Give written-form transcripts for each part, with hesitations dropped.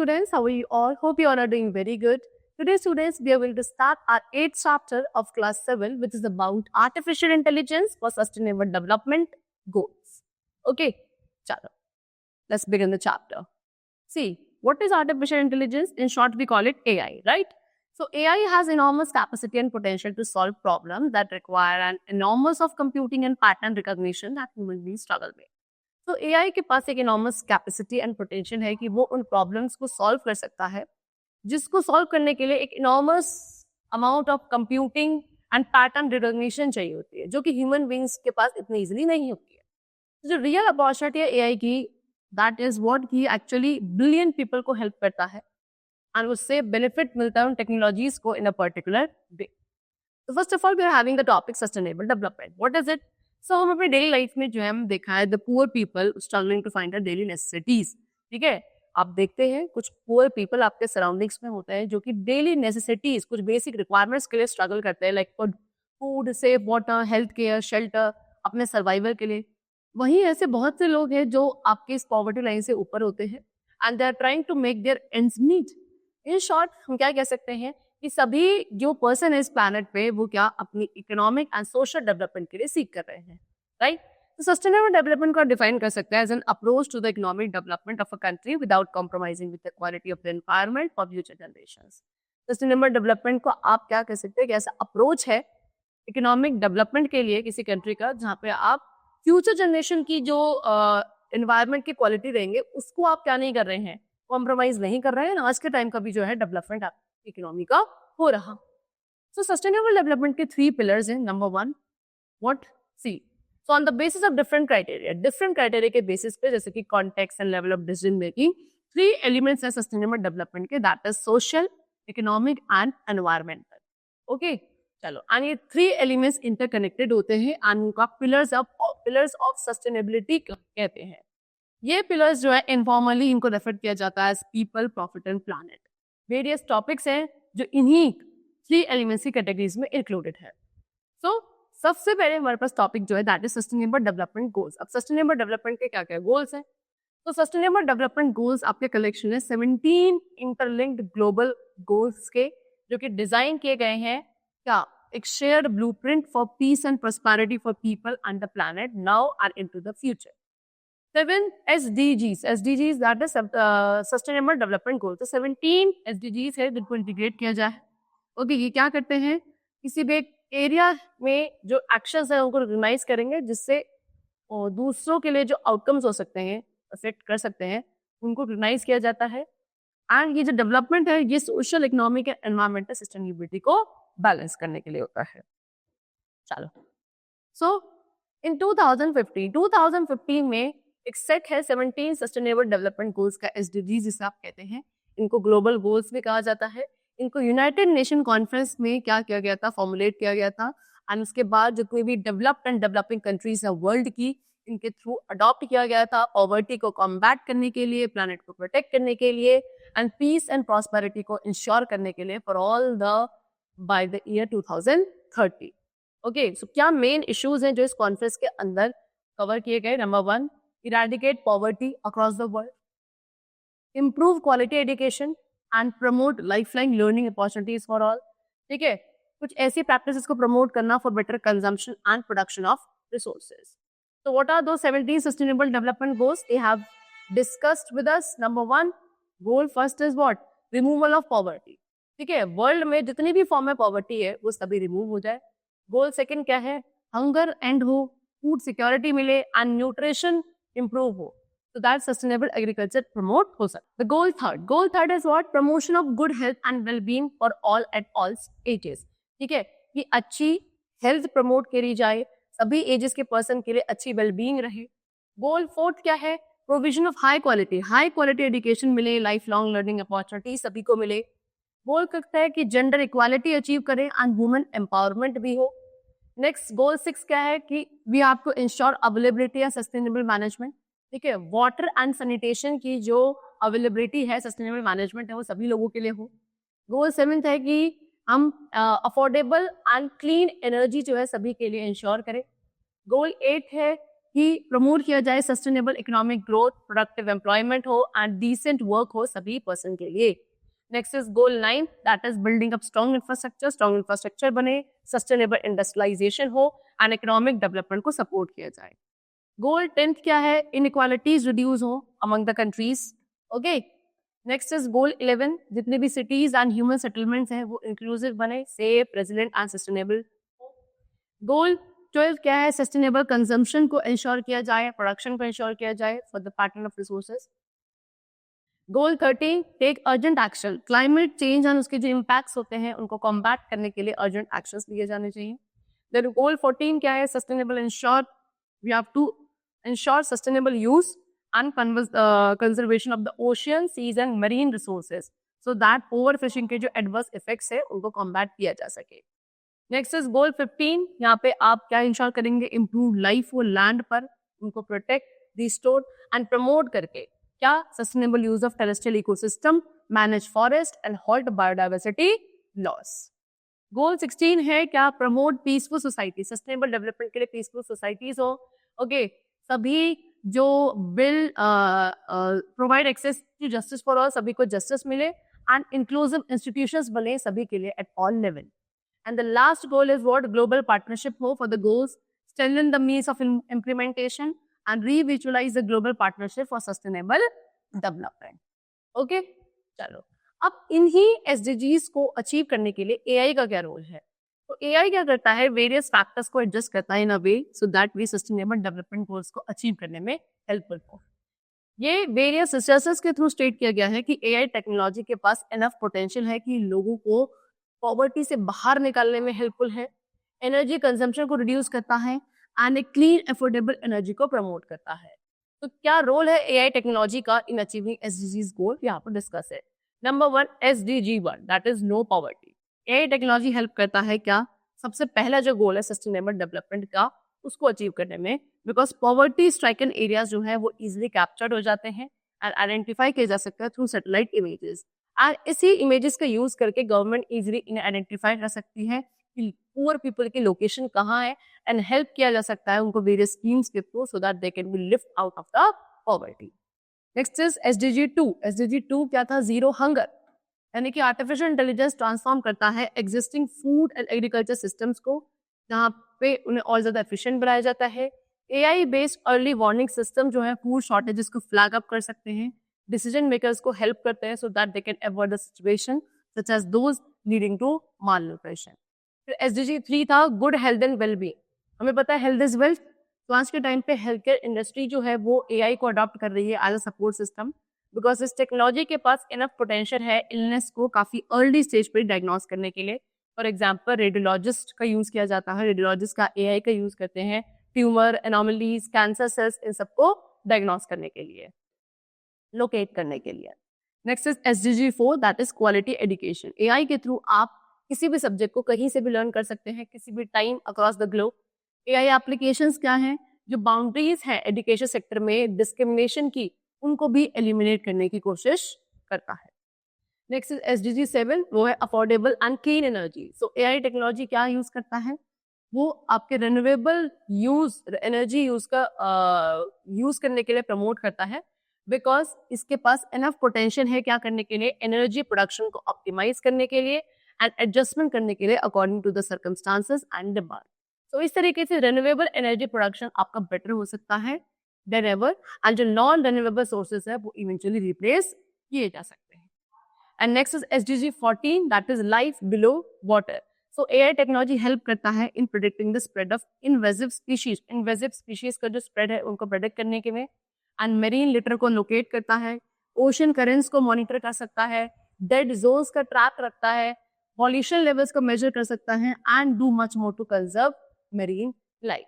students, how are you all? Hope you all are doing very good. Today students, we are going to start our 8th chapter of class 7, which is about artificial intelligence for sustainable development goals. Okay, chalo. Let's begin the chapter. See, what is artificial intelligence? In short, we call it AI, right? So AI has enormous capacity and potential to solve problems that require an enormous of computing and pattern recognition that human beings struggle with. तो AI के पास एक enormous capacity and potential है कि वो उन problems को solve कर सकता है, जिसको solve करने के लिए एक enormous amount of computing and pattern recognition चाहिए होती है, जो कि human beings के पास इतनी easily नहीं होती है. जो real opportunity है AI की, that is what he actually billion people को help करता है and उससे benefit मिलता है उन technologies को in a particular way. So first of all, we are having the topic sustainable development. What is it? So हम अपने डेली लाइफ में जो है हम देखा है the poor people struggling to find their daily necessities. ठीक है, आप देखते हैं कुछ पुअर पीपल आपके सराउंडिंग्स में होते हैं जो कि डेली नेसेसिटीज, कुछ बेसिक रिक्वायरमेंट्स के लिए स्ट्रगल करते हैं, like food, safe water, health care, shelter, अपने सर्वाइवल के लिए. वहीं ऐसे बहुत से लोग हैं जो आपके इस पॉवर्टी लाइन से ऊपर होते हैं and they are trying to make their ends meet. In short हम क्या कह सकते हैं कि सभी जो पर्सन है इस प्लैनेट पे वो क्या अपनी इकोनॉमिक एंड सोशल डेवलपमेंट के लिए सीख कर रहे हैं, राइट? तो सस्टेनेबल डेवलपमेंट को डिफाइन कर सकते हैं as an approach to the economic development of a country without compromising with the quality of the environment for future generations. Sustainable development को आप क्या कह सकते हैं कि ऐसा अप्रोच है इकोनॉमिक डेवलपमेंट के लिए किसी कंट्री का, जहाँ पे आप फ्यूचर जनरेशन की जो एनवायरनमेंट की क्वालिटी रहेंगे उसको आप क्या नहीं कर रहे हैं, कॉम्प्रोमाइज नहीं कर रहे हैं. आज के टाइम का भी जो है डेवलपमेंट इकोनॉमी का हो रहा. सो सस्टेनेबल डेवलपमेंट के 3 पिलर्स हैं. Number 1, what? See, so on the basis of different criteria के बेसिस पे, जैसे कि context and level of decision making, 3 elements हैं सस्टेनेबल डेवलपमेंट के, that is social, economic and environmental. Okay, चलो, एंड ये 3 एलिमेंट्स इंटरकनेक्टेड होते हैं एंड उनका पिलर्स ऑफ सस्टेनेबिलिटी कहते हैं. ये पिलर्स जो है इनफॉर्मली इनको रेफर किया जाता है as people, profit and planet. Various topics हैं जो इन्हीं 3 एलिमेंट्स की कैटेगरीज में इंक्लूडेड है. सो सबसे पहले हमारे पास टॉपिक जो है that is sustainable development goals. अब सस्टेनेबल डेवलपमेंट के क्या क्या गोल्स हैं? तो सस्टेनेबल डेवलपमेंट गोल्स आपके कलेक्शन है 17 इंटरलिंक्ड ग्लोबल गोल्स के, जो कि डिजाइन किए गए हैं क्या, एक shared blueprint for piece and prosperity for people and the planet now and into the future. 7 SDGs that is sustainable development goal. तो 17 SDGs है जिनको इंटीग्रेट किया जाए. ओके, ये क्या करते हैं, किसी भी एक एरिया में जो एक्शंस है उनको रिकॉग्नाइज करेंगे जिससे दूसरों के लिए जो आउटकम्स हो सकते हैं, अफेक्ट कर सकते हैं, उनको रिकॉग्नाइज किया जाता है. एंड ये जो डेवलपमेंट है ये social, economic and environmental sustainability को बैलेंस करने के लिए होता है. चलो, सो इन 2015 में एक सेट है 17 सस्टेनेबल डेवलपमेंट गोल्स का, SDGs जिसे आप कहते हैं. इनको ग्लोबल गोल्स भी कहा जाता है. इनको यूनाइटेड नेशन कॉन्फ्रेंस में क्या किया गया था, फॉर्मुलेट किया गया था एंड उसके बाद जो कोई भी डेवलप्ड एंड डेवलपिंग कंट्रीज है वर्ल्ड की, इनके थ्रू अडॉप्ट किया गया था पॉवर्टी को कॉम्बैट करने के लिए, प्लैनेट को प्रोटेक्ट करने के लिए एंड पीस एंड प्रॉस्पेरिटी को इंश्योर करने के लिए for all the by the year 2030. Okay, so क्या मेन इश्यूज हैं जो इस कॉन्फ्रेंस के अंदर कवर किए गए? Number 1, eradicate poverty across the world, improve quality education and promote lifelong learning opportunities for all. ठीक है, कुछ ऐसी प्रैक्टिसेस को प्रमोट करना for better consumption and production of resources. So what are those 17 sustainable development goals they have discussed with us? Number 1, goal first is what? Removal of poverty. ठीक है, world में जितनी भी फॉर्म में poverty है वो सभी रिमूव हो जाए. गोल सेकंड क्या है? हंगर एंड हो, फूड सिक्योरिटी मिले एंड न्यूट्रिशन improve हो, so that sustainable agriculture promote हो सकता. The goal third is what? Promotion of good health and well-being for all at all ages. ठीक है, कि अच्छी हेल्थ प्रमोट करी जाए, सभी एजेस के पर्सन के लिए अच्छी वेलबींग रहे. गोल फोर्थ क्या है? Provision of high quality education मिले, लाइफ लॉन्ग लर्निंग अपॉर्चुनिटी सभी को मिले. गोल करता है कि जेंडर इक्वालिटी अचीव करें एंड वुमेन एम्पावरमेंट भी हो. नेक्स्ट गोल 6 क्या है कि we have to ensure availability and sustainable management. ठीक है, वाटर एंड सैनिटेशन की जो अवेलेबिलिटी है, सस्टेनेबल मैनेजमेंट है, वो सभी लोगों के लिए हो. गोल 7 है कि हम अफोर्डेबल एंड क्लीन एनर्जी जो है सभी के लिए इंश्योर करें. गोल 8 है कि प्रमोट किया जाए sustainable economic growth, productive employment हो एंड डिसेंट वर्क हो सभी पर्सन के लिए। Next is goal 9, that is building up strong infrastructure बने, सस्टेनेबल इंडस्ट्रियलाइजेशन हो एंड इकोनॉमिक डेवलपमेंट को सपोर्ट किया जाए। गोल 10 क्या है? इनइक्वालिटीज रिड्यूस हो among the countries. Okay, next is goal 11, जितने भी सिटीज एंड ह्यूमन सेटलमेंट्स हैं वो इंक्लूसिव बने, सेफ, रेजिलिएंट एंड सस्टेनेबल। गोल 12 क्या है? सस्टेनेबल कंजम्पशन को इंश्योर किया जाए, प्रोडक्शन को इंश्योर किया जाए for the pattern of resources. Goal 13, take urgent action, climate change and उसके जो इम्पैक्ट्स होते हैं उनको कॉम्बैट करने के लिए अर्जेंट एक्शंस लिए जाने चाहिए। देन गोल 14 क्या है? Sustainable ensure, we have to ensure sustainable use and conservation of the ocean, seas and marine resources so that overfishing के जो adverse effects है उनको combat किया जा सके। Next is goal 15, यहाँ पे आप क्या इंश्योर करेंगे? इम्प्रूव लाइफ वो लैंड पर, उनको प्रोटेक्ट, रिस्टोर एंड प्रमोट करके क्या? Sustainable use of terrestrial ecosystem, manage forest and halt biodiversity loss. Goal 16 है क्या? Promote peaceful society, sustainable development के लिए पीसफुल सोसाइटीज हो। ओके, सभी जो will provide access to justice for all, सभी को जस्टिस मिले एंड इंक्लूसिव इंस्टीट्यूशंस बने सभी के लिए at all level. And the last goal is what? Global partnership हो for the goals, strengthen the means of implementation and revisualise the global partnership for sustainable development. Okay, चलो अब इन्हीं SDGs को achieve करने के लिए एआई का क्या रोल है? तो एआई क्या करता है? वेरियस फैक्टर्स को एडजस्ट करता है in a way so that we sustainable development goals को अचीव करने में हेल्पफुल हो। ये वेरियस रिसर्चेस के थ्रू स्टेट किया गया है कि एआई टेक्नोलॉजी के पास इनफ पोटेंशियल है कि लोगों को पॉवर्टी से बाहर निकालने में हेल्पफुल है, एनर्जी कंजम्पशन को रिड्यूस करता है and a clean affordable energy को प्रमोट करता है। तो क्या रोल है एआई टेक्नोलॉजी का इन अचीविंग एसडीजीज गोल? यहाँ पर डिस्कस है। Number 1, SDG 1, that is no poverty. AI technology help करता है क्या? सबसे पहला जो गोल है सस्टेनेबल डेवलपमेंट का, उसको अचीव करने में, बिकॉज पॉवर्टी स्ट्राइकन एरियाज जो है वो इजिली कैप्चर्ड हो जाते हैं एंड आइडेंटिफाई किया जा सकता है थ्रू सैटेलाइट इमेजेस। एंड इसी इमेजेस का यूज करके गवर्नमेंट इजिली इन्हें आइडेंटिफाई कर सकती है कि पुअर पीपल की लोकेशन कहाँ है एंड हेल्प किया जा सकता है उनको वेरियस स्कीम्स के through so that they can be lift out of the poverty. Next is SDG 2। SDG 2 क्या था? जीरो हंगर, यानी कि आर्टिफिशियल इंटेलिजेंस ट्रांसफॉर्म करता है existing food and agriculture systems को, जहाँ पे उन्हें और ज्यादा एफिशिएंट बनाया जाता है। AI based early warning system जो है फूड शॉर्टेजेस को फ्लैग अप कर सकते हैं, डिसीजन मेकर्स को हेल्प करते हैं so that they can avoid the situation such as those leading to malnutrition. फिर SDG 3 था गुड हेल्थ एंड वेलबींग। हमें पता है हेल्थ इज वेल्थ, तो आज के टाइम पे हेल्थ केयर इंडस्ट्री जो है वो एआई को अडॉप्ट कर रही है as a support system, because इस टेक्नोलॉजी के पास इनफ पोटेंशियल है इलनेस को काफी अर्ली स्टेज पर डायग्नोस करने के लिए। फॉर एग्जाम्पल रेडियोलॉजिस्ट का यूज किया जाता है, रेडियोलॉजिस्ट का एआई का यूज करते हैं ट्यूमर, एनोमलीज, कैंसर सेल्स, इन सबको डायग्नोस करने के लिए, लोकेट करने के लिए। Next is SDG 4, that is quality education. AI के थ्रू आप किसी भी सब्जेक्ट को कहीं से भी लर्न कर सकते हैं, किसी भी time across the globe. AI applications क्या हैं? जो बाउंड्रीज हैं एजुकेशन सेक्टर में डिस्क्रिमिनेशन की, उनको भी एलिमिनेट करने की कोशिश करता है। नेक्स्ट इज SDG 7, वो है affordable and clean energy. So AI technology क्या यूज करता है? वो आपके रिन्यूएबल यूज, एनर्जी यूज का यूज करने के लिए प्रमोट करता है, बिकॉज इसके पास इनफ पोटेंशियल है क्या करने के लिए? एनर्जी प्रोडक्शन को ऑप्टिमाइज करने के लिए एंड एडजस्टमेंट करने के लिए according to the circumstances and demand. तो इस तरीके से रिन्यूएबल एनर्जी प्रोडक्शन आपका बेटर हो सकता है देन एवर, एंड जो नॉन रिन्यूएबल सोर्सेज है वो इवेंचुअली रिप्लेस किए जा सकते हैं। And next is SDG 14, that is life below water. So AI technology help करता है in predicting the spread of invasive species. Invasive species का जो स्प्रेड है उनको प्रेडिक्ट करने के में, एंड मेरीन लिटर को लोकेट करता है, ओशन करेंट्स को मॉनिटर कर सकता है, डेड जोन्स का ट्रैक रखता है, पॉल्यूशन लेवल्स को मेजर कर सकता है and do much more to conserve marine life.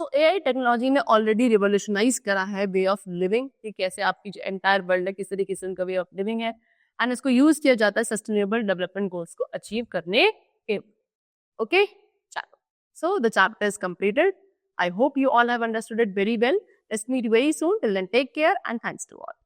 तो एआई टेक्नोलॉजी ने ऑलरेडी रिवोल्यूशनाइज करा है वे ऑफ लिविंग, कि कैसे आपकी जो एंटायर वर्ल्ड है किस तरीके से उनका वे ऑफ लिविंग है, एंड इसको यूज किया जाता है सस्टेनेबल डेवलपमेंट गोल्स को अचीव करने के। ओके, चलो, so the chapter is completed. I hope you all have understood it very well. Let's meet very soon. Till then, take care and thanks to all.